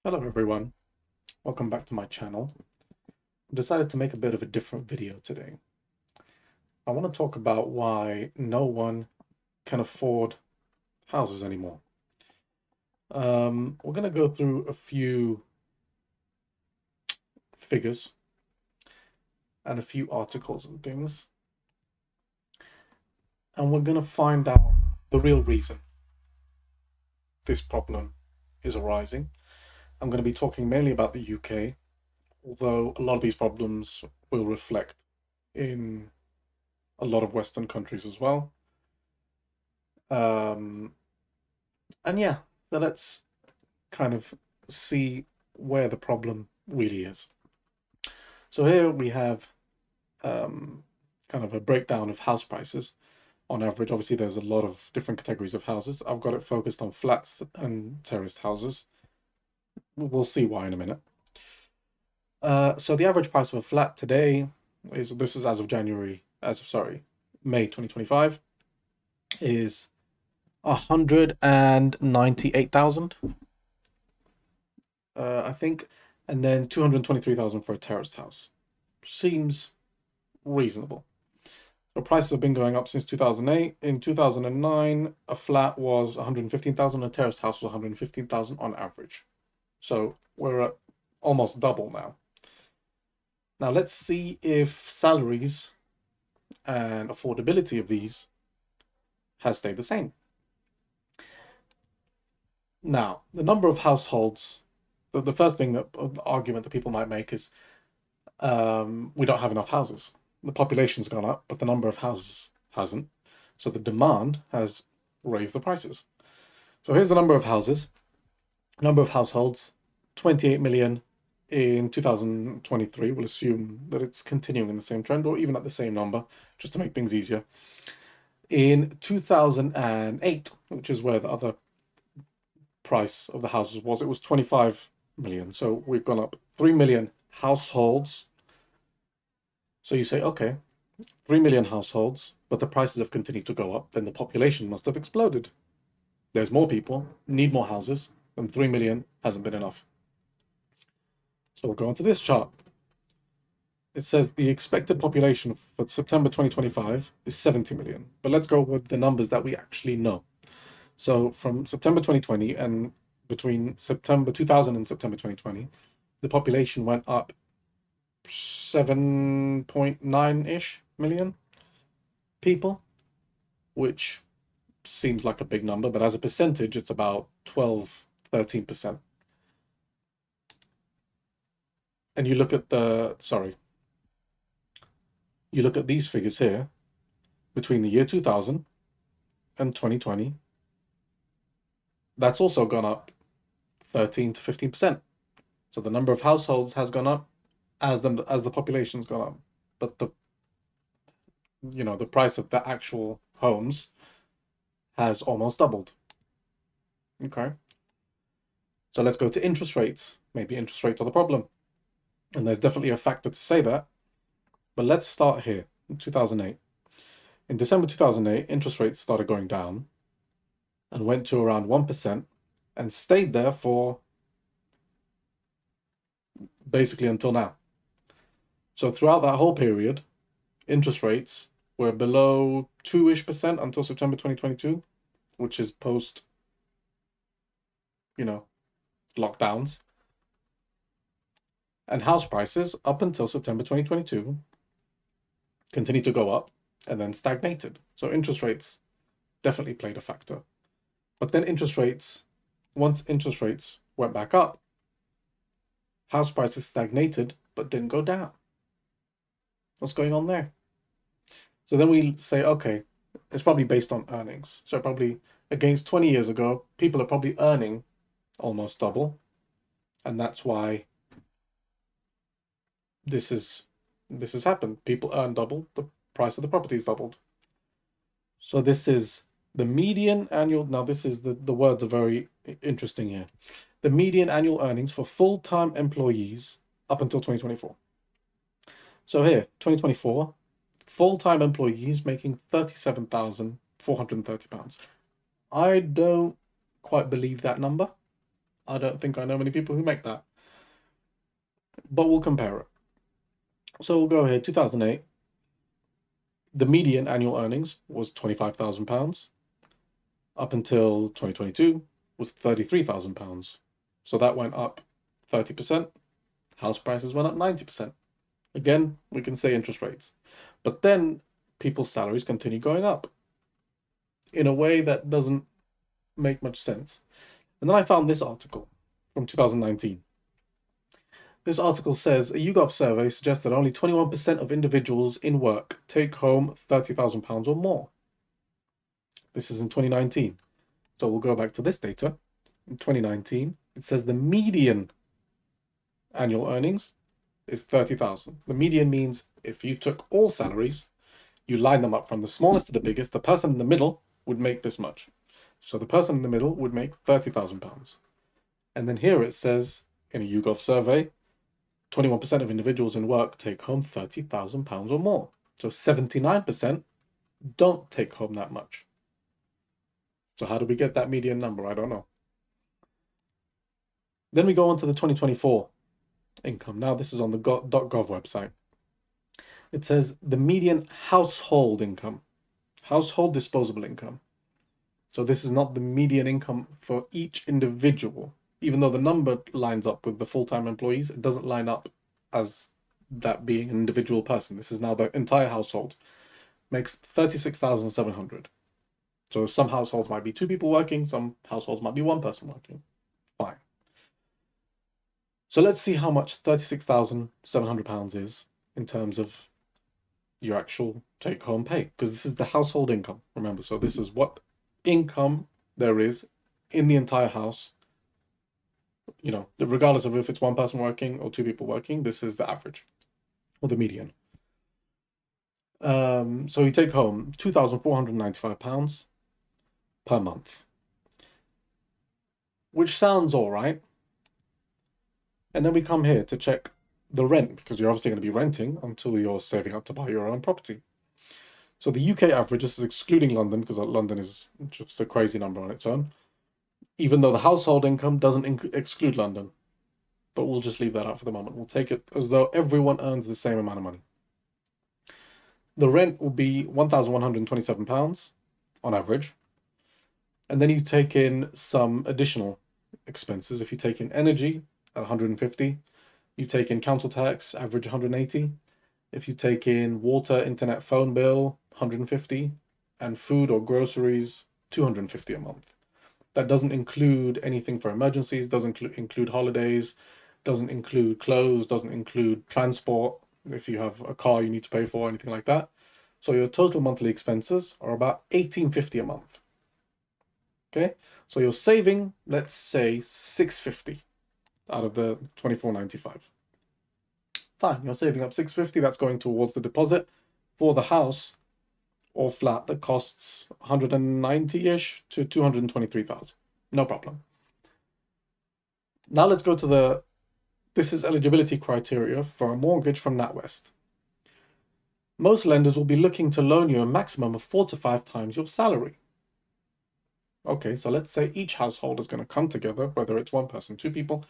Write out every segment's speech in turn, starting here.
Hello everyone, welcome back to my channel. I decided to make a bit of a different video today. I want to talk about why no one can afford houses anymore. We're going to go through a few figures and a few articles and things, and we're going to find out the real reason this problem is arising. I'm going to be talking mainly about the UK, although a lot of these problems will reflect in a lot of Western countries as well. Um, and yeah, so let's kind of see where the problem really is. So here we have kind of a breakdown of house prices on average. Obviously, there's a lot of different categories of houses. I've got it focused on flats and terraced houses. We'll see why in a minute. So the average price of a flat today this is as of May 2025, is 198,000. I think, and then 223,000 for a terraced house. Seems reasonable. So prices have been going up since 2008. In 2009, a flat was 115,000, a terraced house was 115,000 on average. So we're at almost double now. Now let's see if salaries and affordability of these has stayed the same. Now, the number of households, the first thing that argument that people might make is we don't have enough houses. The population's gone up, but the number of houses hasn't. So the demand has raised the prices. So here's the number of houses, number of households, 28 million in 2023. We'll assume that it's continuing in the same trend or even at the same number, just to make things easier. In 2008, which is where the other price of the houses was, it was 25 million. So we've gone up 3 million households. So you say, okay, 3 million households, but the prices have continued to go up, then the population must have exploded. There's more people, need more houses, and 3 million hasn't been enough. So we'll go on to this chart. It says the expected population for September 2025 is 70 million, but let's go with the numbers that we actually know. So from September 2020 and between September 2000 and September 2020, the population went up 7.9-ish million people, which seems like a big number, but as a percentage, it's about 12, 13%. And you look at you look at these figures here, between the year 2000 and 2020, that's also gone up 13 to 15%. So the number of households has gone up as the population's gone up, but the price of the actual homes has almost doubled. Okay. So let's go to interest rates. Maybe interest rates are the problem. And there's definitely a factor to say that. But let's start here in 2008. In December 2008, interest rates started going down and went to around 1% and stayed there for basically until now. So throughout that whole period, interest rates were below 2-ish% until September 2022, which is post, you know, lockdowns. And house prices up until September 2022 continued to go up and then stagnated. So interest rates definitely played a factor. But then once interest rates went back up, house prices stagnated but didn't go down. What's going on there? So then we say, okay, it's probably based on earnings. So probably against 20 years ago, people are probably earning almost double. And that's why this has happened. People earn double, the price of the property is doubled. So this is the median annual. Now, this is the words are very interesting here. The median annual earnings for full-time employees up until 2024. So here, 2024, full-time employees making £37,430. I don't quite believe that number. I don't think I know many people who make that. But we'll compare it. So we'll go here, 2008. The median annual earnings was £25,000. Up until 2022 was £33,000. So that went up 30%. House prices went up 90%. Again, we can say interest rates. But then people's salaries continue going up in a way that doesn't make much sense. And then I found this article from 2019. This article says a YouGov survey suggests that only 21% of individuals in work take home £30,000 or more. This is in 2019. So we'll go back to this data. In 2019, it says the median annual earnings is 30,000. The median means if you took all salaries, you line them up from the smallest to the biggest, the person in the middle would make this much. So the person in the middle would make £30,000. And then here it says in a YouGov survey, 21% of individuals in work take home £30,000 or more. So 79% don't take home that much. So how do we get that median number? I don't know. Then we go on to the 2024 income. Now this is on the .gov website. It says the median household income, household disposable income. So this is not the median income for each individual. Even though the number lines up with the full-time employees, it doesn't line up as that being an individual person. This is now the entire household. Makes 36,700. So some households might be 2 people working, some households might be 1 person working. Fine. So let's see how much £36,700 is in terms of your actual take-home pay, because this is the household income, remember. So this is what income there is in the entire house. You know, regardless of if it's 1 person working or 2 people working, this is the average or the median. So you take home £2,495 per month, which sounds all right. And then we come here to check the rent, because you're obviously going to be renting until you're saving up to buy your own property. So the UK average, this is excluding London, because London is just a crazy number on its own, even though the household income doesn't exclude London. But we'll just leave that out for the moment. We'll take it as though everyone earns the same amount of money. The rent will be £1,127 on average. And then you take in some additional expenses. If you take in energy at 150, you take in council tax, average 180. If you take in water, internet, phone bill, 150, and food or groceries, 250 a month. That doesn't include anything for emergencies, doesn't include holidays, doesn't include clothes, doesn't include transport, if you have a car you need to pay for, anything like that. So your total monthly expenses are about £1,850 a month. Okay, so you're saving, let's say, £650 out of the £2,495. Fine, you're saving up £650. That's going towards the deposit for the house or flat that costs 190-ish to 223,000. No problem. Now let's go to this is eligibility criteria for a mortgage from NatWest. Most lenders will be looking to loan you a maximum of 4 to 5 times your salary. Okay, so let's say each household is going to come together, whether it's 1 person, 2 people,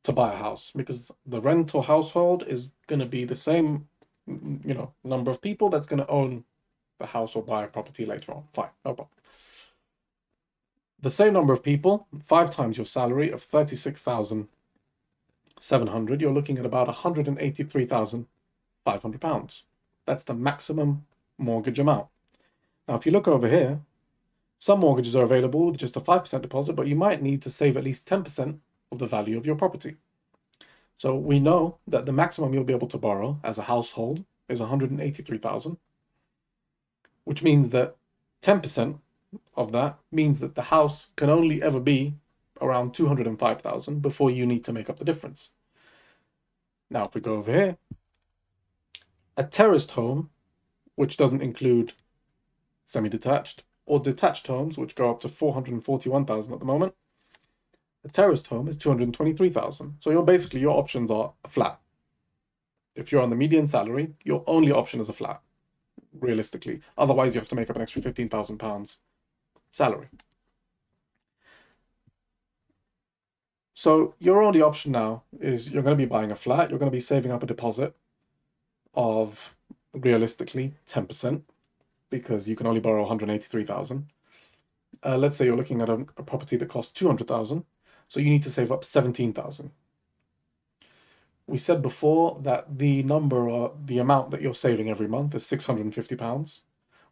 to buy a house, because the rental household is going to be the same, you know, number of people that's going to own the house or buy a property later on. Fine, no problem. The same number of people, 5 times your salary of 36,700, you're looking at about £183,500. That's the maximum mortgage amount. Now, if you look over here, some mortgages are available with just a 5% deposit, but you might need to save at least 10% of the value of your property. So we know that the maximum you'll be able to borrow as a household is 183,000, which means that 10% of that means that the house can only ever be around 205,000 before you need to make up the difference. Now, if we go over here, a terraced home, which doesn't include semi-detached or detached homes, which go up to 441,000 at the moment, a terraced home is 223,000. So your options are a flat. If you're on the median salary, your only option is a flat, realistically. Otherwise, you have to make up an extra £15,000 salary. So your only option now is you're going to be buying a flat. You're going to be saving up a deposit of realistically 10% because you can only borrow 183,000. Let's say you're looking at a property that costs 200,000, so you need to save up 17,000. We said before that the number or the amount that you're saving every month is £650,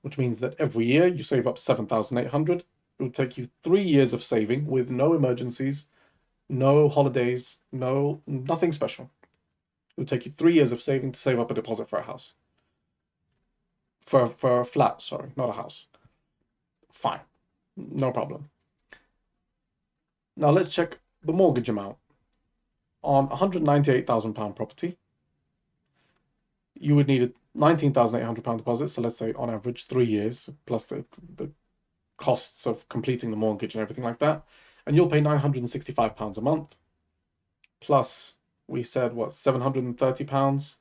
which means that every year you save up 7,800. It will take you 3 years of saving with no emergencies, no holidays, nothing special. It will take you 3 years of saving to save up a deposit for a house. For a flat, sorry, not a house. Fine, no problem. Now let's check the mortgage amount. On £198,000 property, you would need a £19,800 deposit. So let's say on average 3 years plus the costs of completing the mortgage and everything like that. And you'll pay £965 a month. Plus, we said what, £730.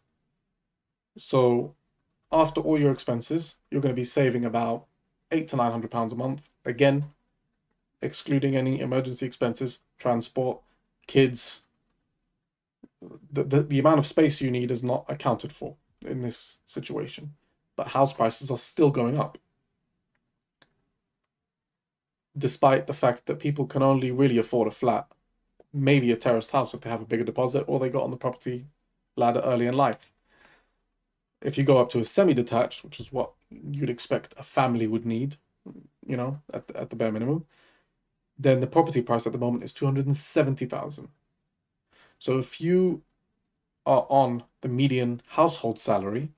So after all your expenses, you're going to be saving about £800 to £900 a month. Again, excluding any emergency expenses, transport, kids. The amount of space you need is not accounted for in this situation. But house prices are still going up, despite the fact that people can only really afford a flat, maybe a terraced house if they have a bigger deposit or they got on the property ladder early in life. If you go up to a semi-detached, which is what you'd expect a family would need, at the bare minimum, then the property price at the moment is 270,000. So if you are on the median household salary,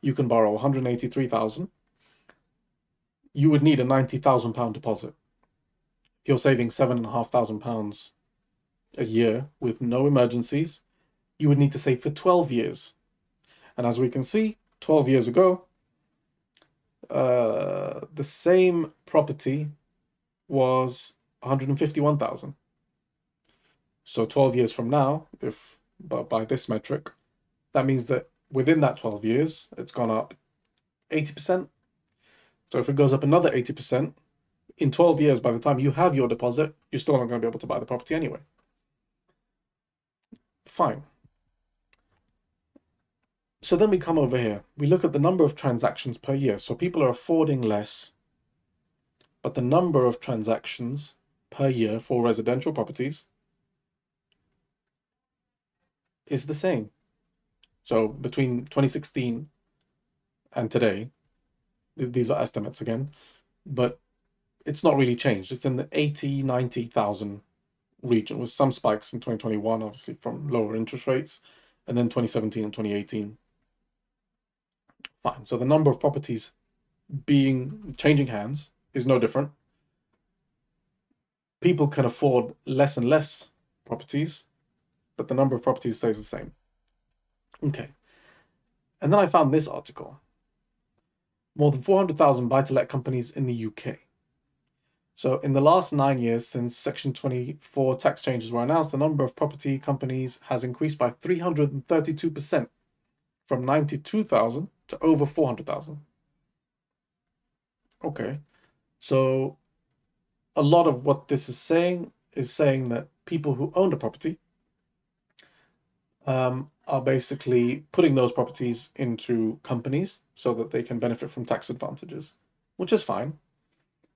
you can borrow 183,000. You would need a £90,000 deposit. If you're saving £7,500 a year with no emergencies, you would need to save for 12 years. And as we can see, 12 years ago, the same property was 151,000. So 12 years from now, if by this metric, that means that within that 12 years, it's gone up 80%. So if it goes up another 80%, in 12 years, by the time you have your deposit, you're still not going to be able to buy the property anyway. Fine. So then we come over here. We look at the number of transactions per year. So people are affording less, but the number of transactions per year for residential properties is the same. So between 2016 and today, these are estimates again, but it's not really changed. It's in the 80, 90,000 region with some spikes in 2021, obviously from lower interest rates, and then 2017 and 2018. Fine. So the number of properties changing hands is no different. People can afford less and less properties, but the number of properties stays the same. Okay. And then I found this article. More than 400,000 buy-to-let companies in the UK. So in the last 9 years since Section 24 tax changes were announced, the number of property companies has increased by 332%, from 92,000 to over 400,000. Okay. So a lot of what this is saying that people who own a property are basically putting those properties into companies so that they can benefit from tax advantages, which is fine.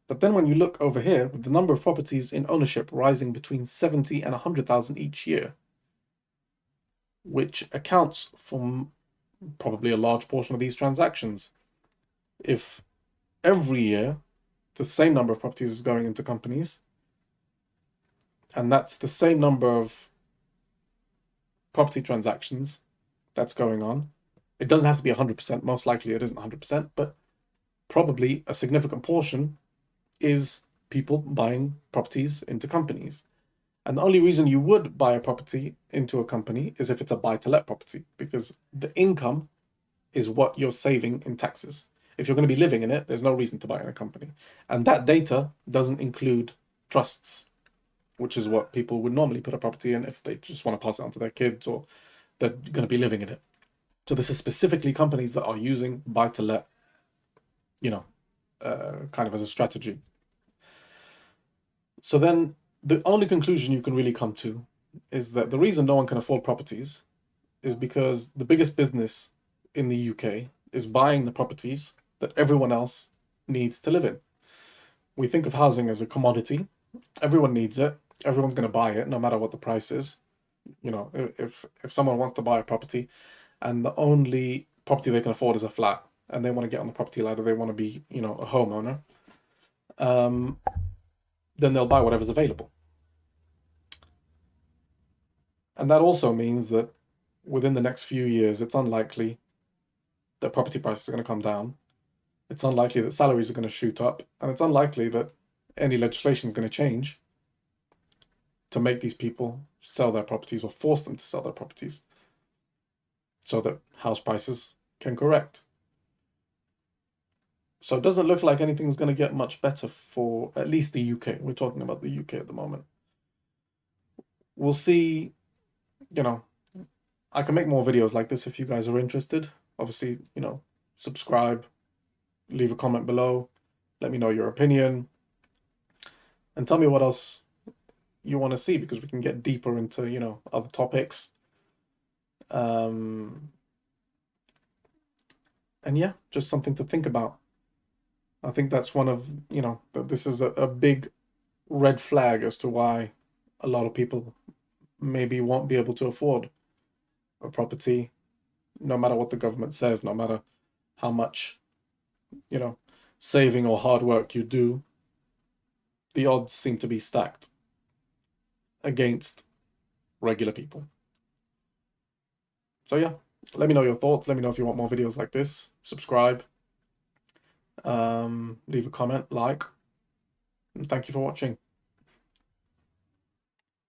But then when you look over here, with the number of properties in ownership rising between 70 and 100,000 each year, which accounts for probably a large portion of these transactions. If every year the same number of properties is going into companies, and that's the same number of property transactions that's going on, it doesn't have to be 100%. Most likely it isn't 100%, but probably a significant portion is people buying properties into companies. And the only reason you would buy a property into a company is if it's a buy-to-let property, because the income is what you're saving in taxes. If you're going to be living in it, there's no reason to buy in a company. And that data doesn't include trusts, which is what people would normally put a property in if they just want to pass it on to their kids or they're going to be living in it. So this is specifically companies that are using buy-to-let, kind of as a strategy. So then the only conclusion you can really come to is that the reason no one can afford properties is because the biggest business in the UK is buying the properties that everyone else needs to live in. We think of housing as a commodity. Everyone needs it. Everyone's going to buy it, no matter what the price is. You know, if someone wants to buy a property, and the only property they can afford is a flat, and they want to get on the property ladder, they want to be, you know, a homeowner, um, then they'll buy whatever's available. And that also means that within the next few years, it's unlikely that property prices are going to come down. It's unlikely that salaries are going to shoot up, and it's unlikely that any legislation is going to change to make these people sell their properties or force them to sell their properties so that house prices can correct. So it doesn't look like anything's going to get much better for at least the UK. We're talking about the UK at the moment. We'll see, you know, I can make more videos like this if you guys are interested. Obviously, you know, subscribe, leave a comment below, let me know your opinion, and tell me what else you want to see, because we can get deeper into, you know, other topics. And yeah, just something to think about. I think that's one of, you know, this is a big red flag as to why a lot of people maybe won't be able to afford a property, no matter what the government says, no matter how much, you know, saving or hard work you do. The odds seem to be stacked against regular people. So yeah, let me know your thoughts. Let me know if you want more videos like this. Subscribe, leave a comment, like, and thank you for watching.